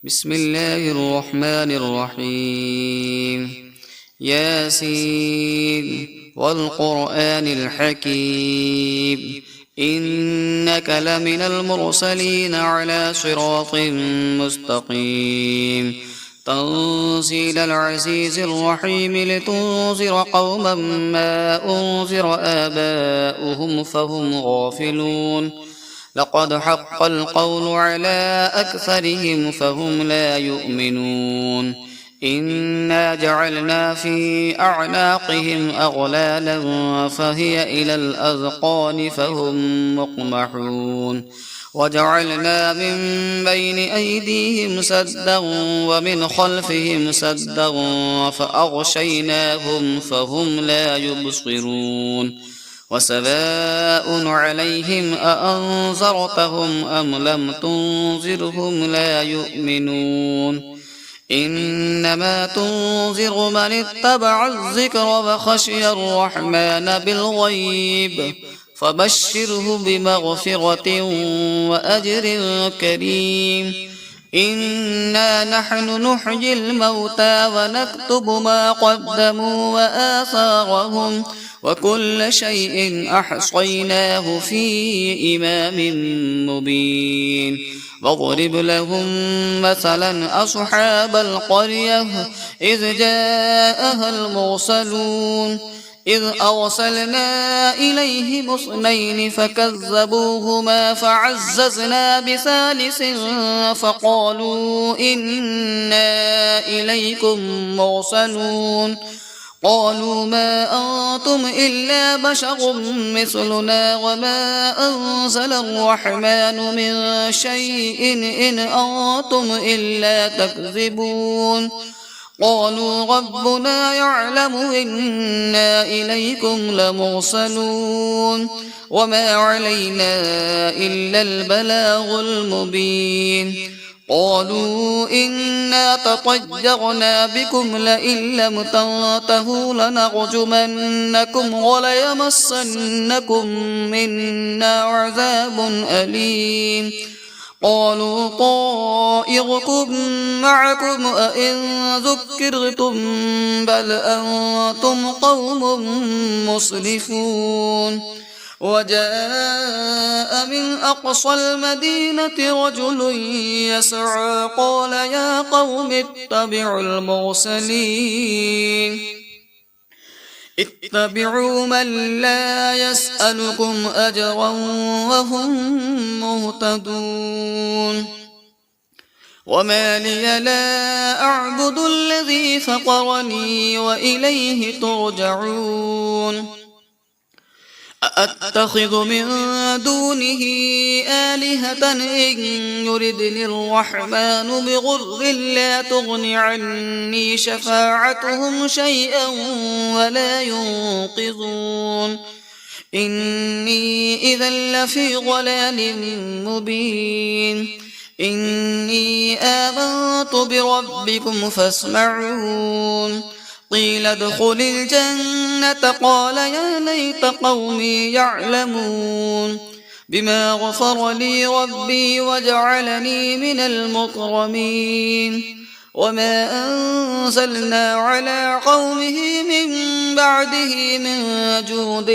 بسم الله الرحمن الرحيم. ياسين والقرآن الحكيم إنك لمن المرسلين على صراط مستقيم تنزيل العزيز الرحيم لتنذر قوما ما أنذر آباؤهم فهم غافلون لقد حق القول على أكثرهم فهم لا يؤمنون إنا جعلنا في أعناقهم أغلالا فهي إلى الأذقان فهم مقمحون وجعلنا من بين أيديهم سدا ومن خلفهم سدا فأغشيناهم فهم لا يبصرون وسواء عليهم أأنذرتهم أم لم تنذرهم لا يؤمنون إنما تنذر من اتبع الذكر وخشي الرحمن بالغيب فبشره بمغفرة وأجر كريم إنا نحن نحيي الموتى ونكتب ما قدموا وآثارهم وكل شيء أحصيناه في إمام مبين واضرب لهم مثلا أصحاب القرية إذ جاءها المرسلون إذ أرسلنا إليهم اثنين فكذبوهما فعززنا بثالث فقالوا إنا إليكم مرسلون قالوا ما أنتم إلا بشر مثلنا وما أنزل الرحمن من شيء إن أنتم إلا تكذبون قالوا ربنا يعلم إنا إليكم لمرسلون وما علينا إلا البلاغ المبين قالوا إنا تطيرنا بكم لئن لم تنتهوا لنرجمنكم وليمسنكم منا عذاب أليم قالوا طائركم معكم أئن ذكرتم بل أنتم قوم مسرفون وجاء من أقصى المدينة رجل يسعى قال يا قوم اتبعوا المرسلين اتبعوا من لا يسألكم أجرا وهم مهتدون وما لي لا أعبد الذي فطرني وإليه ترجعون أأتخذ من دونه آلهة إن يردني الرحمن بضر لا تغن عني شفاعتهم شيئا ولا ينقذون إني إذا لفي ضلال مبين إني آمنت بربكم فاسمعون قيل ادخل الجنة قال يا ليت قومي يعلمون بما غفر لي ربي وجعلني من المكرمين وما أنزلنا على قومه من بعده من جود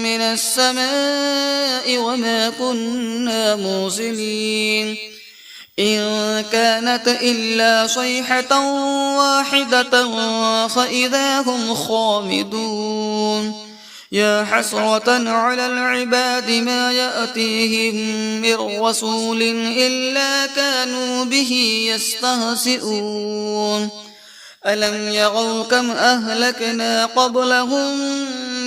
من السماء وما كنا مرسلين إن كانت إلا صيحة واحدة فإذا هم خامدون يا حسرة على العباد ما يأتيهم من رسول إلا كانوا به يستهزئون ألم يروا كم أهلكنا قبلهم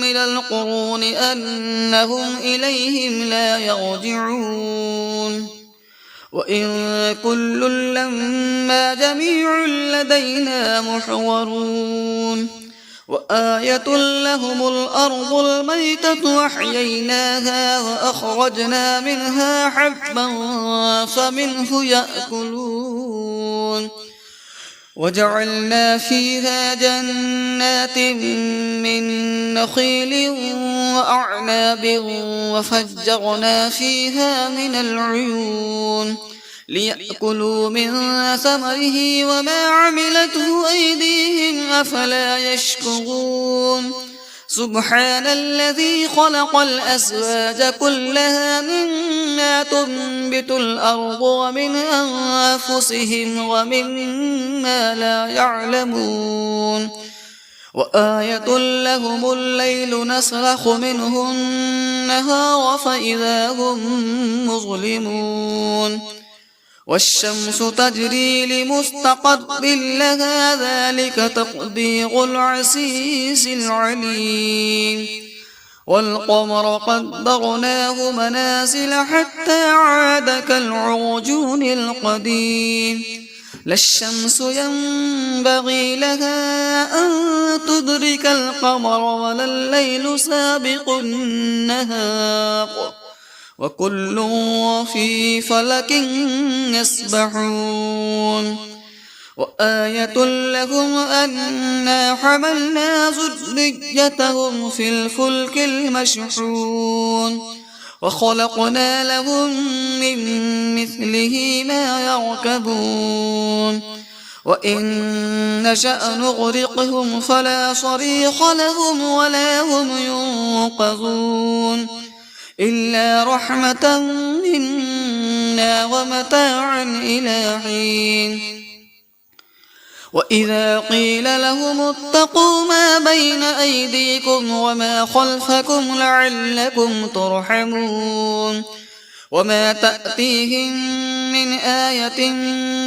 من القرون أنهم إليهم لا يرجعون وإن كل لما جميع لدينا محورون وآية لهم الأرض الميتة أحييناها وأخرجنا منها حبا فمنه يأكلون وجعلنا فيها جنات من نخيل وأعناب وفجرنا فيها من العيون ليأكلوا من ثمره وما عملته أيديهم أفلا يشكرون سبحان الذي خلق الأزواج كلها مما تنبت الأرض ومن أنفسهم ومما لا يعلمون وآية لهم الليل نسلخ منه النهار فإذا هم مظلمون والشمس تجري لمستقر لها ذلك تقدير العزيز العليم والقمر قدرناه منازل حتى عاد كالعرجون القديم لا الشمس ينبغي لها أن تدرك القمر ولا الليل سابق النهار وكل في فلك يسبحون وآية لهم أنا حملنا ذريتهم في الفلك المشحون وخلقنا لهم من مثله ما يركبون وإن نشأ نغرقهم فلا صريخ لهم ولا هم ينقذون إلا رحمة منا ومتاعا إلى حين وإذا قيل لهم اتقوا ما بين أيديكم وما خلفكم لعلكم ترحمون وما تأتيهم من آية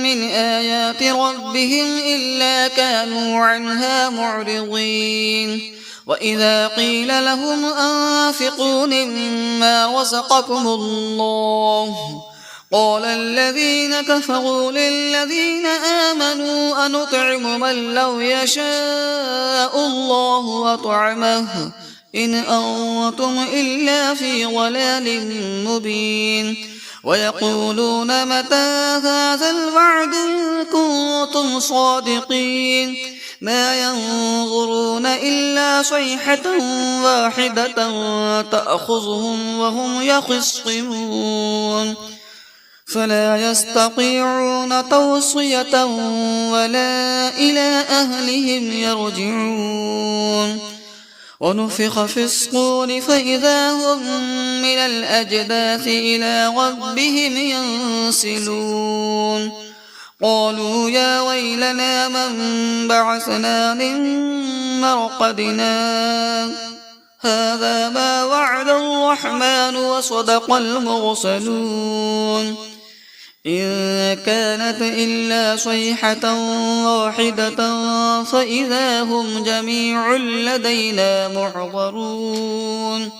من آيات ربهم إلا كانوا عنها معرضين وإذا قيل لهم أنفقوا مما رزقكم الله قال الذين كفروا للذين آمنوا أنطعم من لو يشاء الله أطعمه إن أنتم إلا في ضلال مبين ويقولون متى هذا الوعد إن كنتم صادقين ما ينظرون إلا صيحة واحدة تأخذهم وهم يخصمون فلا يستطيعون توصية ولا إلى أهلهم يرجعون ونفخ في الصور فإذا هم من الأجداث إلى ربهم ينسلون قالوا يا ويلنا من بعثنا من مرقدنا هذا ما وعد الرحمن وصدق المرسلون إن كانت إلا صيحة واحدة فإذا هم جميع لدينا محضرون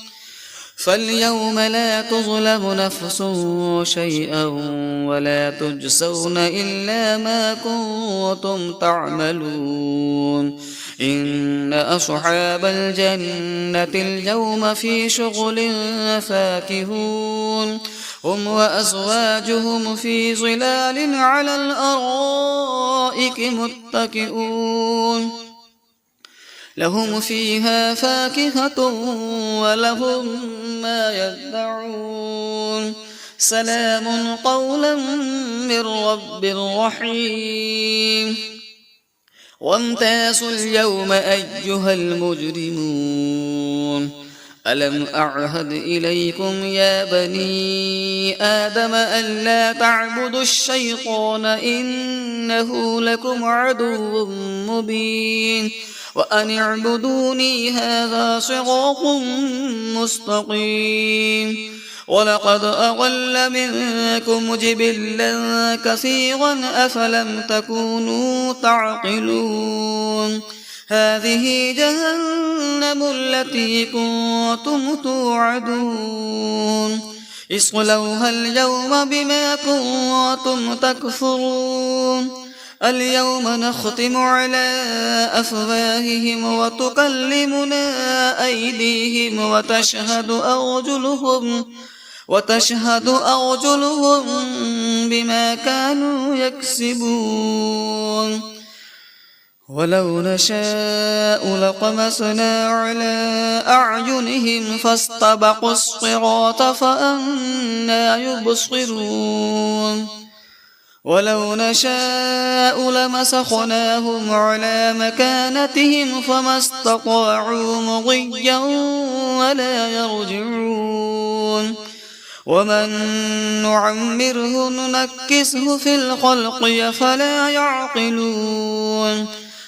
فاليوم لا تظلم نفس شيئا ولا تجزون إلا ما كنتم تعملون إن أصحاب الجنة اليوم في شغل فاكهون هم وأزواجهم في ظلال على الأرائك متكئون لهم فيها فاكهة ولهم ما يدعون سلام قولا من رب رحيم وامتازوا اليوم أيها المجرمون ألم أعهد إليكم يا بني آدم ألا تعبدوا الشيطان إنه لكم عدو مبين وأن اعبدوني هذا صراط مستقيم ولقد أضل منكم جبلا كثيرا أفلم تكونوا تعقلون هذه جهنم التي كنتم توعدون اصلوها اليوم بما كنتم تكفرون اليوم نختم على أفواههم وتكلمنا أيديهم وتشهد أرجلهم بما كانوا يكسبون ولو نشاء لطمسنا على أعينهم فاستبقوا الصراط فأنى يبصرون ولو نشاء لمسخناهم على مكانتهم فما استطاعوا مضيا ولا يرجعون ومن نعمره ننكسه في الخلق أفلا يعقلون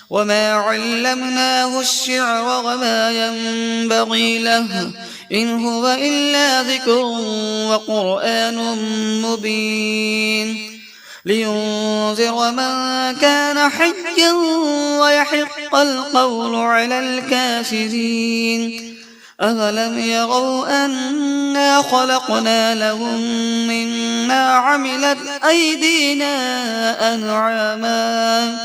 وما علمناه الشعر وما ينبغي له إن هو إلا ذكر وقرآن مبين لينذر من كان حيا ويحق القول على الكافرين أفلم يروا أنا خلقنا لهم مما عملت أيدينا أنعاما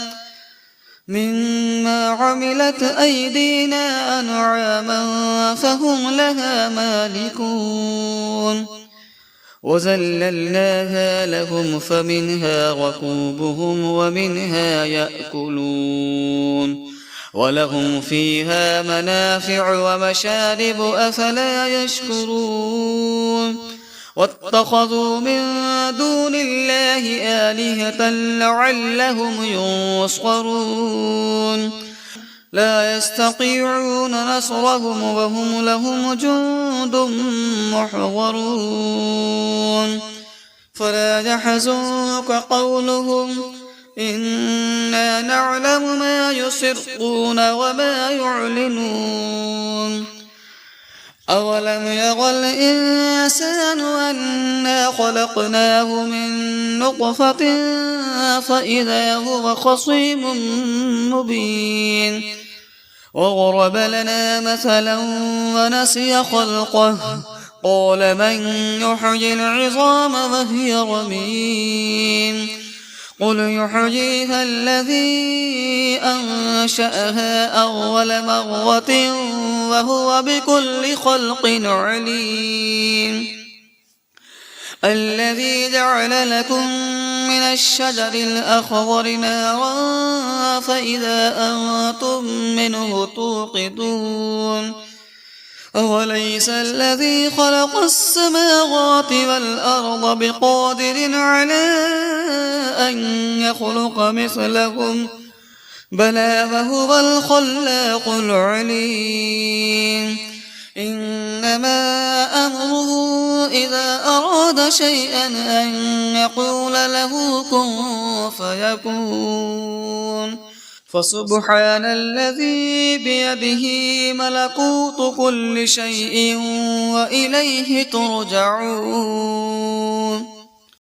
فهم لها مالكون وذللناها لهم فمنها ركوبهم ومنها يأكلون ولهم فيها منافع ومشارب أفلا يشكرون واتخذوا من دون الله آلهة لعلهم ينصرون لا يستطيعون نصرهم وهم لهم جند محضرون فلا يحزنك قولهم إنا نعلم ما يسرون وما يعلنون أولم ير الإنسان أنا خلقناه من نطفة فإذا هو خصيم مبين وضرب لنا مثلا ونسي خلقه قال من يحيي العظام وهي رميم قل يحييها الذي أنشأها أول مرة وهو بكل خلق عليم الذي جعل لكم من الشجر الأخضر نارا فإذا أنتم منه توقدون أوليس الذي خلق السماوات والأرض بقادر على أن يخلق مثلهم بلى وهو الخلاق العليم إنما أمره إذا أراد شيئا أن يقول له كن فيكون فسبحان الذي بيده ملكوت كل شيء وإليه ترجعون